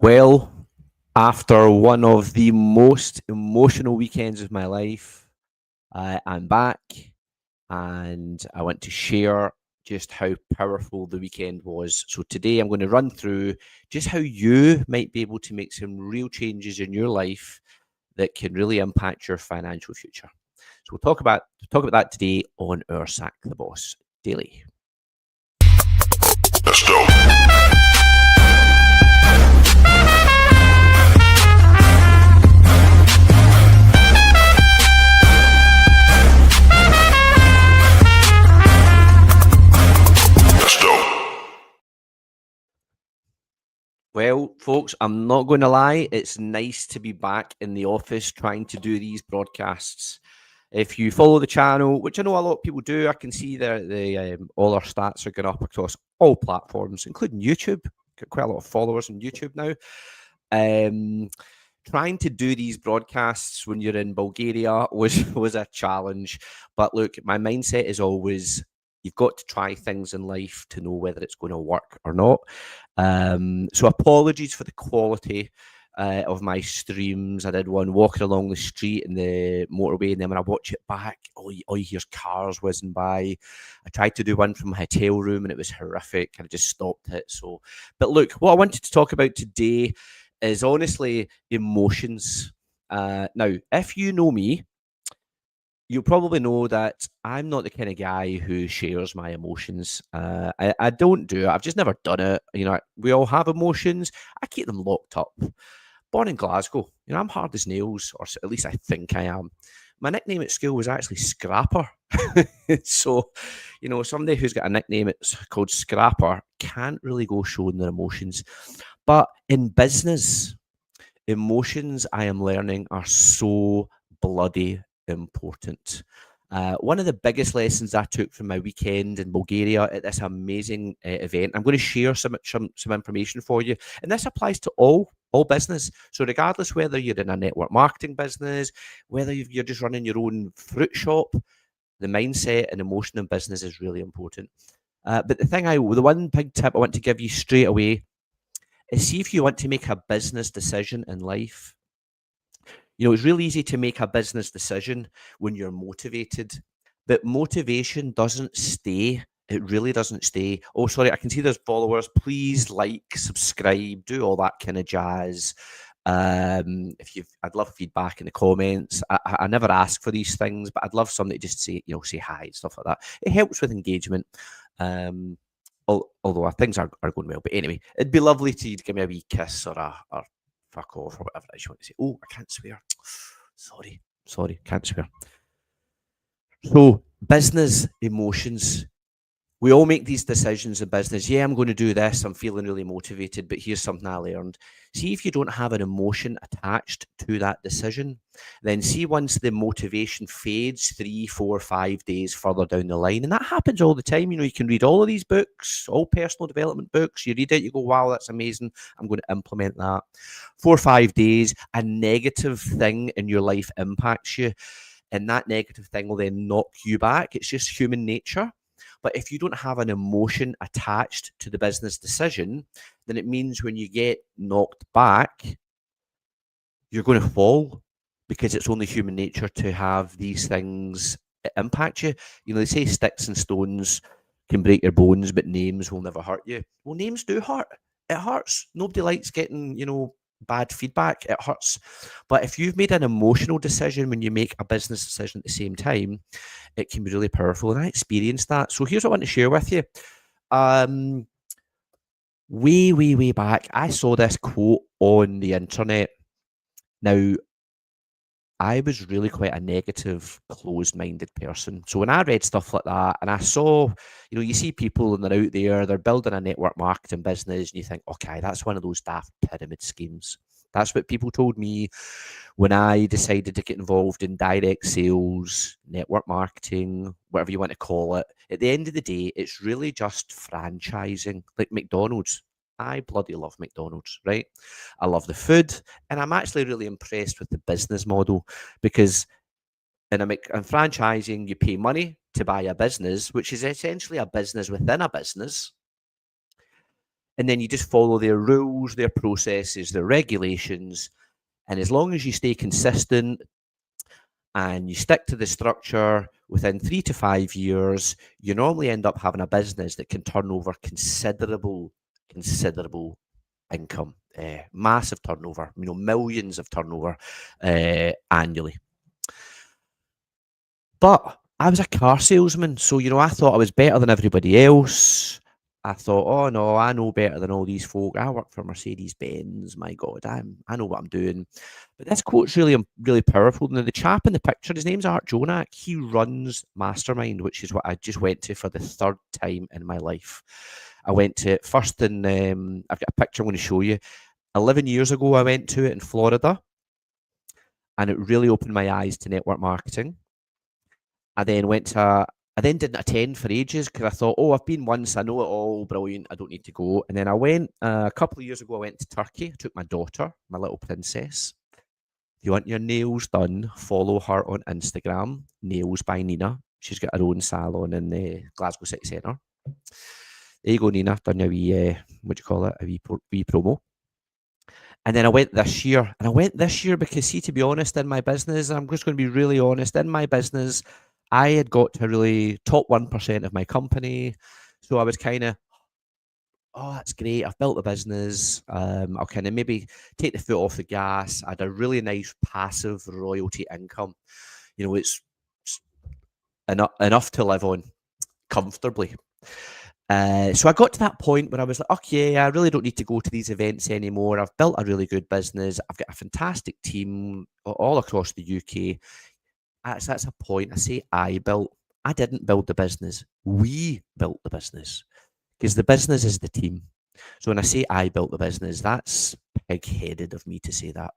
Well, after one of the most emotional weekends of my life, I'm back and I want to share just how powerful the weekend was. So, today I'm going to run through just how you might be able to make some real changes in your life that can really impact your financial future. So, we'll talk about that today on our Sack the Boss Daily. Let's go. Well, folks, I'm not going to lie. It's nice to be back in the office trying to do these broadcasts. If you follow the channel, which I know a lot of people do, I can see that all our stats are going up across all platforms, including YouTube. Got quite a lot of followers on YouTube now. Trying to do these broadcasts when you're in Bulgaria was a challenge. But look, my mindset is always you've got to try things in life to know whether it's going to work or not. So apologies for the quality of my streams. I did one walking along the street in the motorway, and then when I watch it back, all you hear is cars whizzing by. I tried to do one from my hotel room, and it was horrific. I just stopped it. But look, what I wanted to talk about today is honestly emotions. Now, if you know me, you'll probably know that I'm not the kind of guy who shares my emotions. I don't do it. I've just never done it. We all have emotions. I keep them locked up. Born in Glasgow, I'm hard as nails, or at least I think I am. My nickname at school was actually Scrapper. So, somebody who's got a nickname it's called Scrapper can't really go showing their emotions. But in business, emotions, I am learning, are so bloody important. One of the biggest lessons I took from my weekend in Bulgaria at this amazing event, I'm going to share some information for you, and this applies to all business. So regardless whether you're in a network marketing business, whether you're just running your own fruit shop, the mindset and emotion in business is really important. But the one big tip I want to give you straight away is, see if you want to make a business decision in life. It's really easy to make a business decision when you're motivated, but motivation doesn't stay. It really doesn't stay. Oh, sorry, I can see there's followers. Please like, subscribe, do all that kind of jazz. I'd love feedback in the comments. I never ask for these things, but I'd love somebody to just say hi, stuff like that. It helps with engagement. Although things are going well. But anyway, it'd be lovely to give me a wee kiss or fuck off or whatever you want to say. Oh, I can't swear. Sorry, can't swear. So, business emotions. We all make these decisions in business. Yeah, I'm going to do this. I'm feeling really motivated, but here's something I learned. See if you don't have an emotion attached to that decision, then see once the motivation fades 3, 4, 5 days further down the line. And that happens all the time. You can read all of these books, all personal development books. You read it, you go, wow, that's amazing. I'm going to implement that. 4 or 5 days, a negative thing in your life impacts you. And that negative thing will then knock you back. It's just human nature. But if you don't have an emotion attached to the business decision, then it means when you get knocked back, you're going to fall, because it's only human nature to have these things impact you. They say sticks and stones can break your bones, but names will never hurt you. Well, names do hurt. It hurts. Nobody likes getting, bad feedback. It hurts. But if you've made an emotional decision when you make a business decision at the same time, it can be really powerful. And I experienced that. So here's what I want to share with you. Way back, I saw this quote on the internet. Now, I was really quite a negative, closed-minded person. So when I read stuff like that, and I saw, you see people and they're out there, they're building a network marketing business, and you think, okay, that's one of those daft pyramid schemes. That's what people told me when I decided to get involved in direct sales, network marketing, whatever you want to call it. At the end of the day, it's really just franchising, like McDonald's. I bloody love McDonald's, right? I love the food, and I'm actually really impressed with the business model, because in franchising, you pay money to buy a business, which is essentially a business within a business. And then you just follow their rules, their processes, their regulations. And as long as you stay consistent and you stick to the structure, within 3 to 5 years, you normally end up having a business that can turn over considerable income, massive turnover, millions of turnover annually. But I was a car salesman, so I thought I was better than everybody else. I thought, oh no, I know better than all these folk. I work for Mercedes Benz. My God, I know what I'm doing. But this quote's really powerful. Now the chap in the picture, his name's Art Jonak. He runs Mastermind, which is what I just went to for the third time in my life. I went to it first in. I've got a picture I'm going to show you. 11 years ago, I went to it in Florida, and it really opened my eyes to network marketing. I then didn't attend for ages because I thought, oh, I've been once, I know it all, brilliant, I don't need to go. And then I went a couple of years ago, I went to Turkey. I took my daughter, my little princess. If you want your nails done, follow her on Instagram, Nails by Nina. She's got her own salon in the Glasgow City Centre. There you go, Nina. Done a wee, what do you call it? A wee promo. And then I went this year. And I went this year because, see, to be honest, in my business, I'm just going to be really honest, in my business, I had got to really top 1% of my company. So I was kind of, oh, that's great. I've built the business. I'll kind of maybe take the foot off the gas. I had a really nice passive royalty income. It's enough to live on comfortably. So I got to that point where I was like, okay, I really don't need to go to these events anymore. I've built a really good business. I've got a fantastic team all across the UK. That's a point. I say I didn't build the business. We built the business because the business is the team. So when I say I built the business, that's pig-headed of me to say that.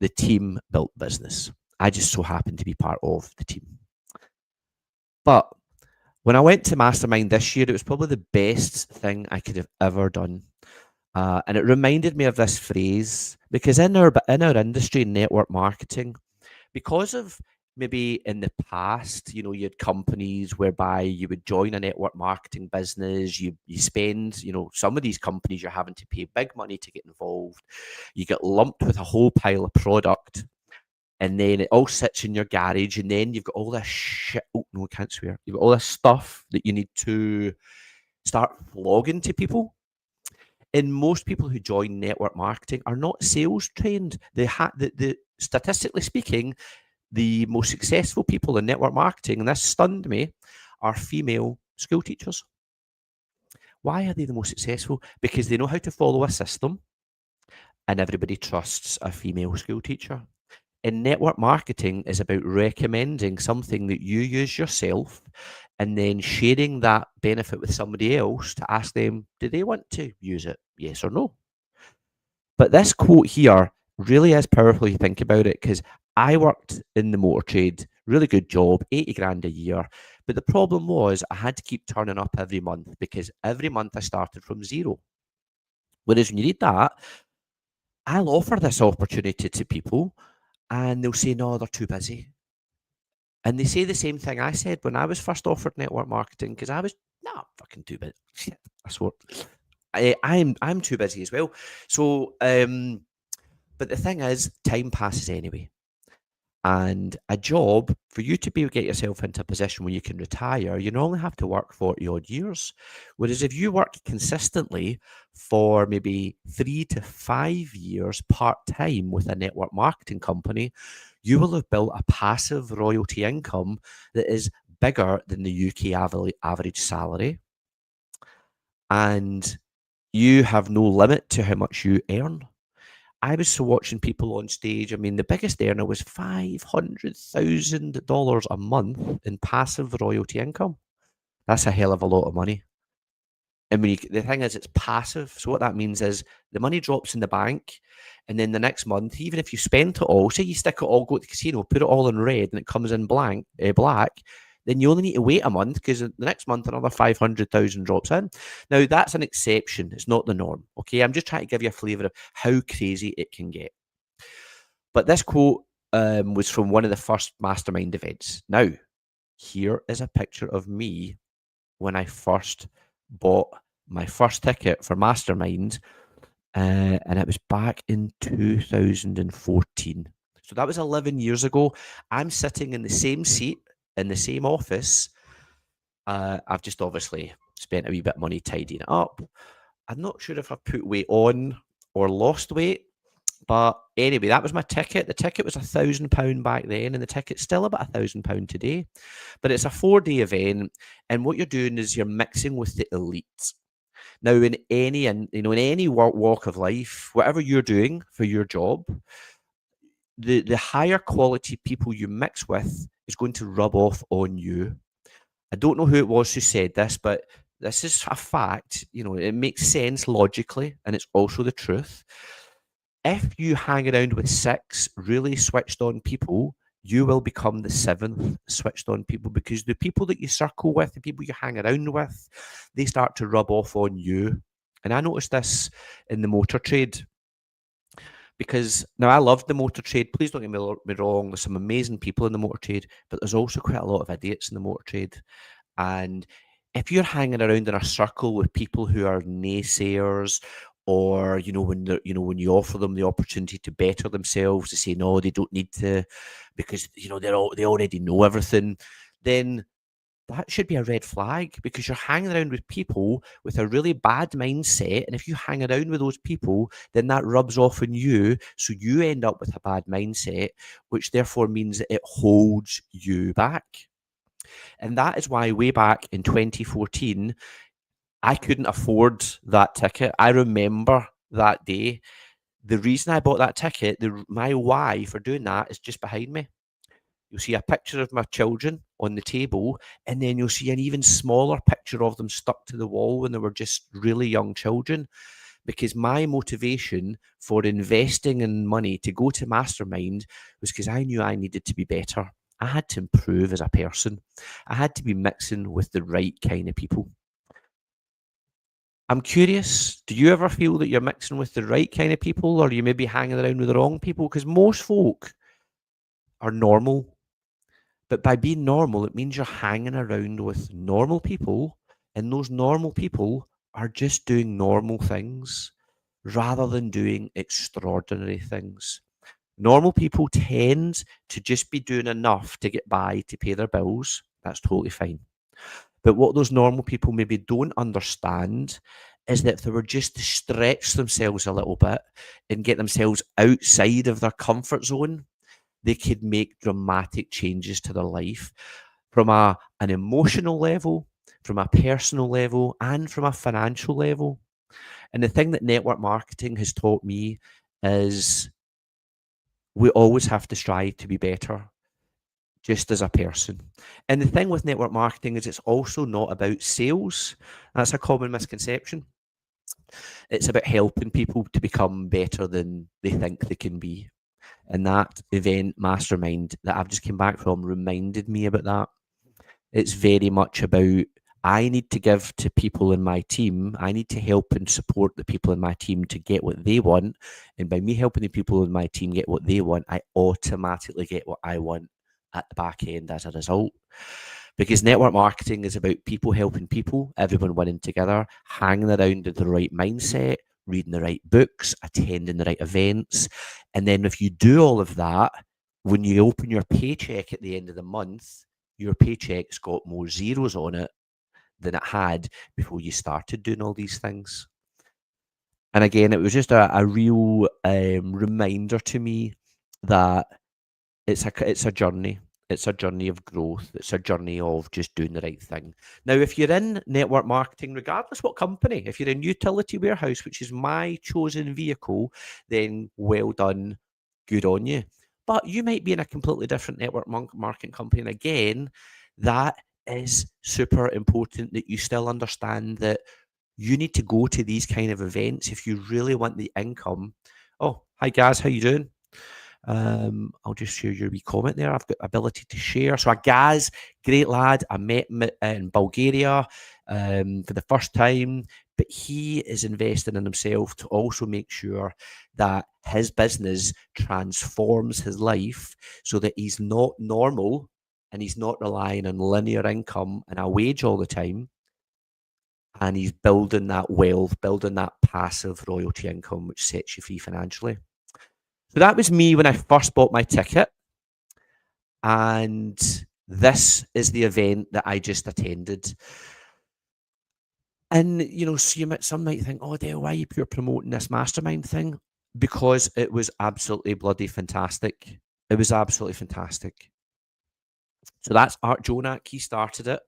The team built business. I just so happened to be part of the team. But when I went to Mastermind this year, it was probably the best thing I could have ever done. And it reminded me of this phrase because in our industry, network marketing, because of maybe in the past, you had companies whereby you would join a network marketing business, you spend, some of these companies you're having to pay big money to get involved. You get lumped with a whole pile of product. And then it all sits in your garage, and then you've got all this shit. Oh, no, I can't swear. You've got all this stuff that you need to start flogging to people. And most people who join network marketing are not sales trained. The statistically speaking, the most successful people in network marketing, and this stunned me, are female school teachers. Why are they the most successful? Because they know how to follow a system, and everybody trusts a female school teacher. And network marketing is about recommending something that you use yourself and then sharing that benefit with somebody else to ask them, do they want to use it? Yes or no? But this quote here really is powerful if you think about it, because I worked in the motor trade, really good job, 80 grand a year. But the problem was I had to keep turning up every month because every month I started from zero. Whereas when you read that, I'll offer this opportunity to people and they'll say, no, they're too busy. And they say the same thing I said when I was first offered network marketing because I was, fucking too busy. Shit, I swore. I'm too busy as well. So, but the thing is, time passes anyway. And a job, for you to get yourself into a position where you can retire, you normally have to work 40 odd years. Whereas if you work consistently for maybe 3 to 5 years part-time with a network marketing company, you will have built a passive royalty income that is bigger than the UK average salary. And you have no limit to how much you earn. I was watching people on stage. I mean, the biggest earner was $500,000 a month in passive royalty income. That's a hell of a lot of money. And the thing is, it's passive. So what that means is the money drops in the bank, and then the next month, even if you spend it all, say you stick it all, go to the casino, put it all in red, and it comes in black, then you only need to wait a month because the next month another 500,000 drops in. Now that's an exception; it's not the norm. Okay, I'm just trying to give you a flavour of how crazy it can get. But this quote was from one of the first Mastermind events. Now, here is a picture of me when I first bought my first ticket for Mastermind, and it was back in 2014. So that was 11 years ago. I'm sitting in the same seat in the same office. I've just obviously spent a wee bit of money tidying it up. I'm not sure if I've put weight on or lost weight, but anyway, that was my ticket. The ticket was £1,000 back then, and the ticket's still about £1,000 today. But it's a 4-day event, and what you're doing is you're mixing with the elite. Now, in any walk of life, whatever you're doing for your job, the higher quality people you mix with is going to rub off on you. I don't know who it was who said this, but this is a fact. It makes sense logically, and it's also the truth. If you hang around with 6 really switched on people, you will become the 7th switched on people, because the people that you circle with, the people you hang around with, they start to rub off on you. And I noticed this in the motor trade, because now I love the motor trade. Please don't get me wrong. There's some amazing people in the motor trade, but there's also quite a lot of idiots in the motor trade. And if you're hanging around in a circle with people who are naysayers, or when you offer them the opportunity to better themselves, to say no, they don't need to, because they already know everything, then that should be a red flag, because you're hanging around with people with a really bad mindset. And if you hang around with those people, then that rubs off on you. So you end up with a bad mindset, which therefore means that it holds you back. And that is why way back in 2014, I couldn't afford that ticket. I remember that day. The reason I bought that ticket, my why for doing that is just behind me. You'll see a picture of my children on the table, and then you'll see an even smaller picture of them stuck to the wall when they were just really young children. Because my motivation for investing in money to go to Mastermind was because I knew I needed to be better. I had to improve as a person. I had to be mixing with the right kind of people. I'm curious, do you ever feel that you're mixing with the right kind of people, or you maybe hanging around with the wrong people? Because most folk are normal. But by being normal, it means you're hanging around with normal people, and those normal people are just doing normal things rather than doing extraordinary things. Normal people tend to just be doing enough to get by to pay their bills. That's totally fine. But what those normal people maybe don't understand is that if they were just to stretch themselves a little bit and get themselves outside of their comfort zone, they could make dramatic changes to their life from an emotional level, from a personal level, and from a financial level. And the thing that network marketing has taught me is we always have to strive to be better, just as a person. And the thing with network marketing is it's also not about sales. That's a common misconception. It's about helping people to become better than they think they can be. And that event, Mastermind, that I've just came back from, reminded me about that. It's very much about, I need to give to people in my team. I need to help and support the people in my team to get what they want. And by me helping the people in my team get what they want, I automatically get what I want at the back end as a result. Because network marketing is about people helping people, everyone winning together, hanging around with the right mindset, reading the right books, attending the right events. And then if you do all of that, when you open your paycheck at the end of the month, your paycheck's got more zeros on it than it had before you started doing all these things. And again, it was just a real reminder to me that it's a journey. It's a journey of growth. It's a journey of just doing the right thing. Now, if you're in network marketing, regardless what company, if you're in Utility Warehouse, which is my chosen vehicle, then well done, good on you. But you might be in a completely different network marketing company. And again, that is super important that you still understand that you need to go to these kind of events if you really want the income. Oh, hi guys, how you doing? I'll just share your wee comment there. I've got ability to share. So Agaz, great lad. I met him in Bulgaria for the first time, but he is investing in himself to also make sure that his business transforms his life so that he's not normal and he's not relying on linear income and a wage all the time. and he's building that wealth, building that passive royalty income, which sets you free financially. So that was me when I first bought my ticket. And this is the event that I just attended. And, so some might think, oh, Dale, why are you pure promoting this mastermind thing? Because it was absolutely bloody fantastic. It was absolutely fantastic. So that's Art Jonak. He started it.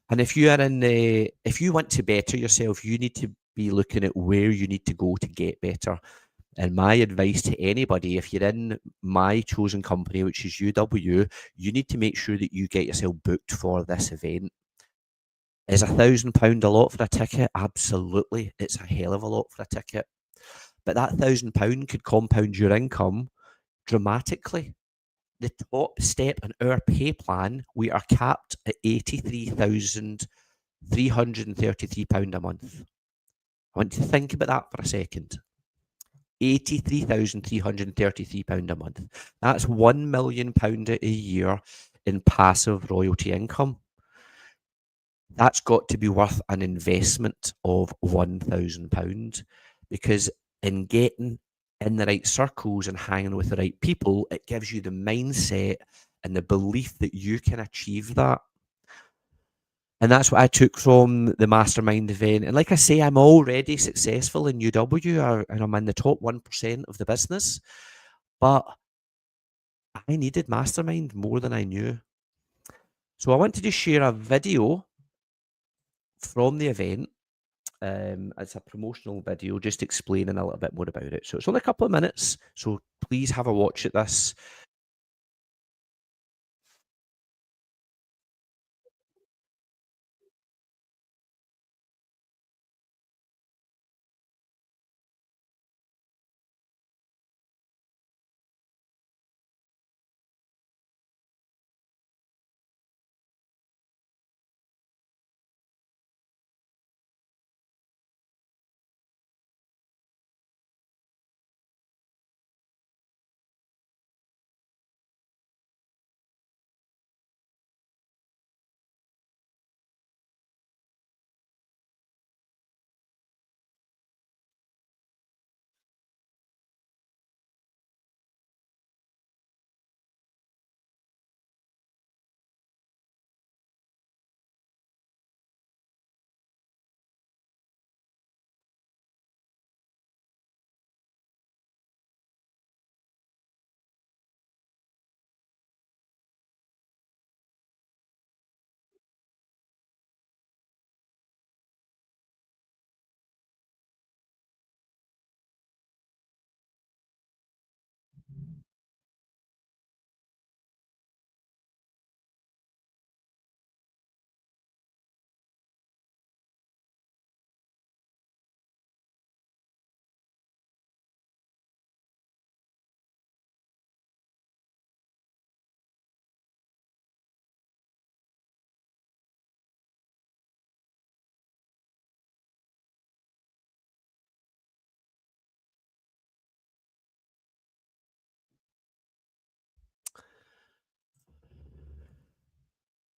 And if you want to better yourself, you need to be looking at where you need to go to get better. And my advice to anybody, if you're in my chosen company, which is UW, you need to make sure that you get yourself booked for this event. Is £1,000 a lot for a ticket? Absolutely. It's a hell of a lot for a ticket. But that £1,000 could compound your income dramatically. The top step in our pay plan, we are capped at £83,333 a month. I want you to think about that for a second. £83,333 a month. That's £1 million a year in passive royalty income. That's got to be worth an investment of £1,000, because in getting in the right circles and hanging with the right people, it gives you the mindset and the belief that you can achieve that. And that's what I took from the mastermind event. And like I say, I'm already successful in UW, and I'm in the top 1% of the business. But I needed mastermind more than I knew. So I wanted to share a video from the event. It's a promotional video just explaining a little bit more about it. So it's only a couple of minutes. So please have a watch at this.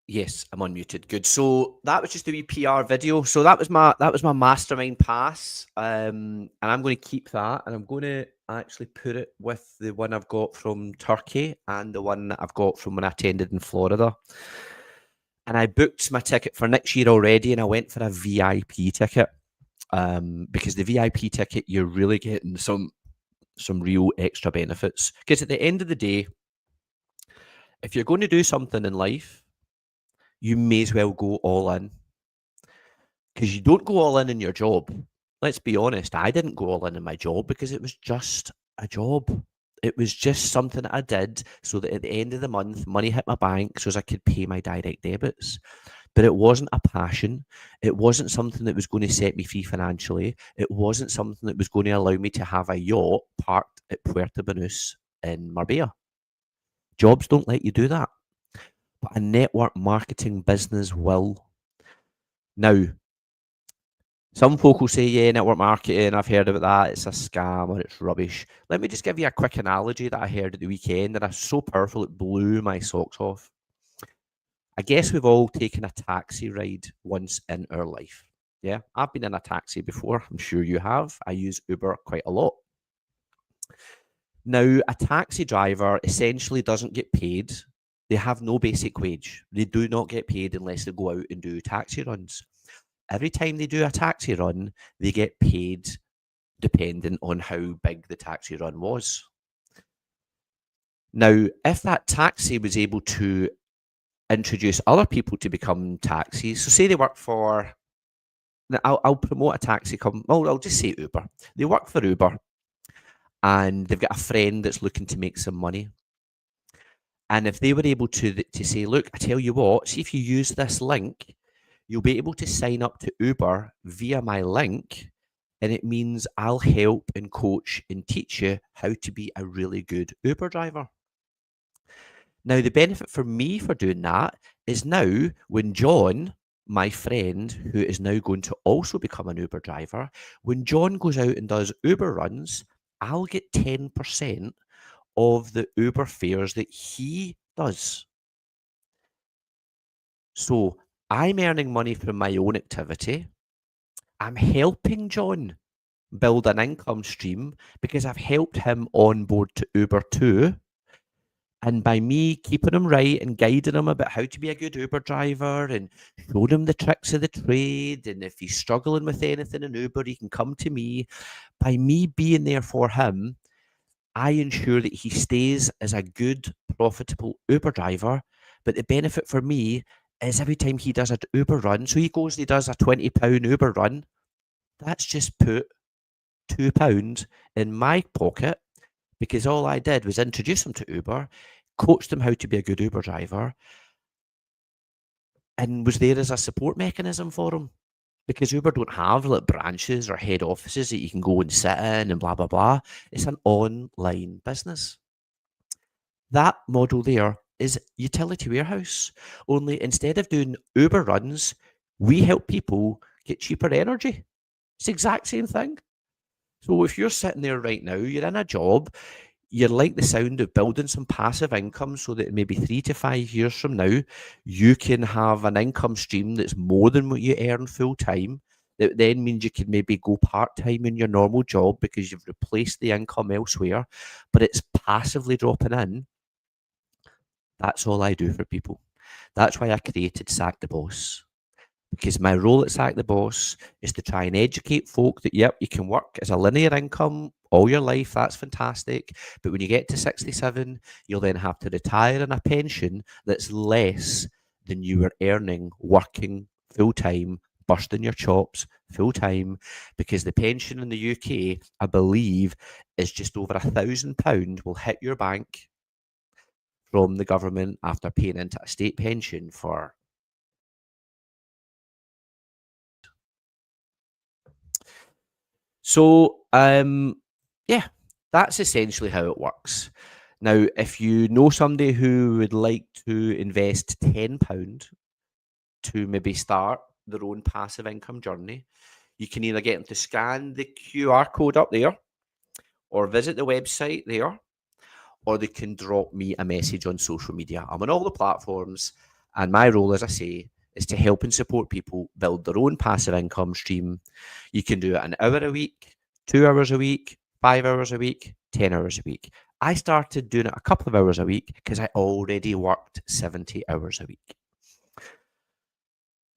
Yes, I'm unmuted. Good. So that was just a wee PR video. So that was my mastermind pass. And I'm going to keep that, and I'm going to actually put it with the one I've got from Turkey and the one that I've got from when I attended in Florida. And I booked my ticket for next year already, and I went for a VIP ticket. Because the VIP ticket, you're really getting some real extra benefits. Because at the end of the day, if you're going to do something in life, you may as well go all in, because you don't go all in your job. Let's be honest, I didn't go all in my job because it was just a job. It was just something that I did so that at the end of the month, money hit my bank so as I could pay my direct debits. But it wasn't a passion. It wasn't something that was going to set me free financially. It wasn't something that was going to allow me to have a yacht parked at Puerto Banús in Marbella. Jobs don't let you do that. But a network marketing business will. Now, some folk will say, yeah, network marketing, I've heard about that, it's a scam or it's rubbish. Let me just give you a quick analogy that I heard at the weekend that is so powerful it blew my socks off. I guess we've all taken a taxi ride once in our life. Yeah, I've been in a taxi before. I'm sure you have. I use Uber quite a lot. Now, a taxi driver essentially doesn't get paid. They have no basic wage. They do not get paid unless they go out and do taxi runs. Every time they do a taxi run, they get paid depending on how big the taxi run was. Now, if that taxi was able to introduce other people to become taxis, so say they work for, I'll promote a taxi company, I'll just say Uber. They work for Uber and they've got a friend that's looking to make some money. And if they were able to say, look, I tell you what, see if you use this link, you'll be able to sign up to Uber via my link. And it means I'll help and coach and teach you how to be a really good Uber driver. Now, the benefit for me for doing that is now when John, my friend, who is now going to also become an Uber driver, when John goes out and does Uber runs, I'll get 10% of the Uber fares that he does. So I'm earning money from my own activity. I'm helping John build an income stream because I've helped him on board to Uber too. And by me keeping him right and guiding him about how to be a good Uber driver and showing him the tricks of the trade, and if he's struggling with anything in Uber, he can come to me. By me being there for him, I ensure that he stays as a good, profitable Uber driver. But the benefit for me is every time he does an Uber run, so he goes and he does a £20 Uber run, that's just put £2 in my pocket because all I did was introduce him to Uber, coached him how to be a good Uber driver, and was there as a support mechanism for him. Because Uber don't have like branches or head offices that you can go and sit in and blah, blah, blah. It's an online business. That model there is utility warehouse. Only instead of doing Uber runs, we help people get cheaper energy. It's the exact same thing. So if you're sitting there right now, you're in a job, you like the sound of building some passive income so that maybe 3 to 5 years from now, you can have an income stream that's more than what you earn full time. That then means you can maybe go part time in your normal job because you've replaced the income elsewhere, but it's passively dropping in. That's all I do for people. That's why I created Sack the Boss. Because my role at Sack the Boss is to try and educate folk that, yep, you can work as a linear income all your life. That's fantastic. But when you get to 67, you'll then have to retire in a pension that's less than you were earning working full time, bursting your chops full time. Because the pension in the UK, I believe, is just over £1,000 will hit your bank from the government after paying into a state pension for. So, yeah, that's essentially how it works. Now, if you know somebody who would like to invest £10 to maybe start their own passive income journey, you can either get them to scan the QR code up there or visit the website there, or they can drop me a message on social media. I'm on all the platforms, and my role, as I say, is to help and support people build their own passive income stream. You can do it an hour a week, 2 hours a week, 5 hours a week, 10 hours a week. I started doing it a couple of hours a week because I already worked 70 hours a week.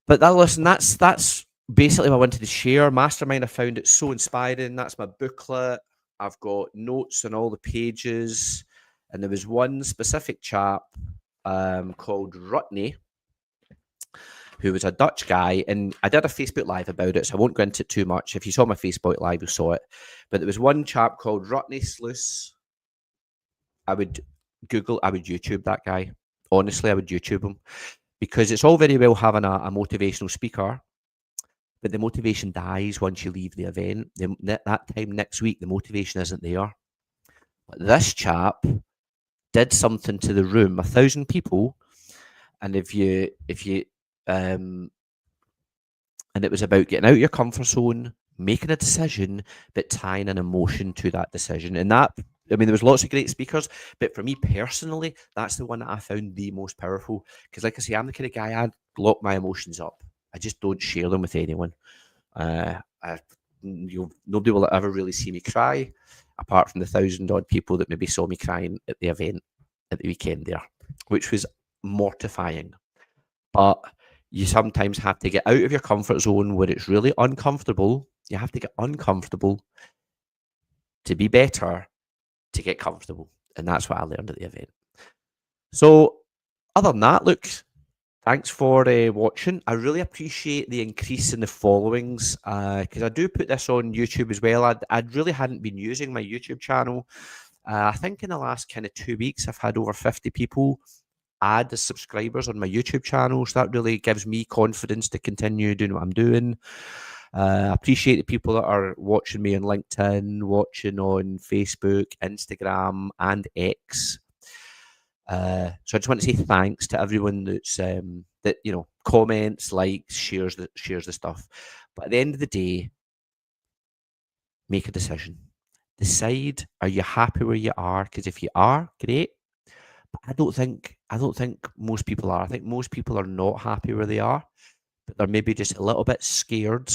But listen, that's basically what I wanted to share. Mastermind, I found it so inspiring. That's my booklet. I've got notes on all the pages. And there was one specific chap called Rutney, who was a Dutch guy, and I did a Facebook Live about it, so I won't go into it too much. If you saw my Facebook Live, you saw it. But there was one chap called Rutney Sluice. I would YouTube that guy. Honestly, I would YouTube him. Because it's all very well having a motivational speaker, but the motivation dies once you leave the event. That time next week, the motivation isn't there. But this chap did something to the room, 1,000 people, and and it was about getting out of your comfort zone, making a decision, but tying an emotion to that decision. And that, I mean, there was lots of great speakers, but for me personally, that's the one that I found the most powerful. Because like I say, I'm the kind of guy, I lock my emotions up. I just don't share them with anyone. Nobody will ever really see me cry, apart from the 1,000 odd people that maybe saw me crying at the event at the weekend there, which was mortifying. But you sometimes have to get out of your comfort zone where it's really uncomfortable. You have to get uncomfortable to be better, to get comfortable. And that's what I learned at the event. So, other than that, look, thanks for watching. I really appreciate the increase in the followings because I do put this on YouTube as well. I really hadn't been using my YouTube channel. I think in the last kind of 2 weeks, I've had over 50 people add as subscribers on my YouTube channel. So that really gives me confidence to continue doing what I'm doing. I appreciate the people that are watching me on LinkedIn, watching on Facebook, Instagram, and X. So I just want to say thanks to everyone that's that comments, likes, shares the stuff. But at the end of the day, make a decision. Decide: are you happy where you are? Because if you are, great. But I don't think most people are. I think most people are not happy where they are, but they're maybe just a little bit scared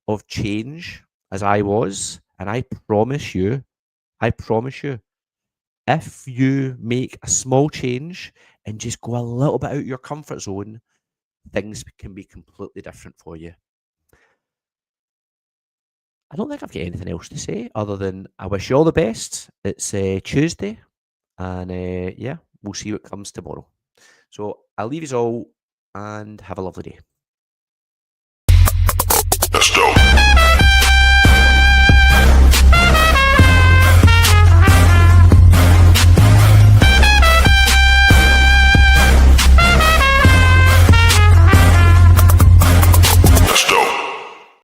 of change, as I was. And I promise you, if you make a small change and just go a little bit out of your comfort zone, things can be completely different for you. I don't think I've got anything else to say other than I wish you all the best. It's Tuesday, and yeah, we'll see what comes tomorrow. So I'll leave you all and have a lovely day.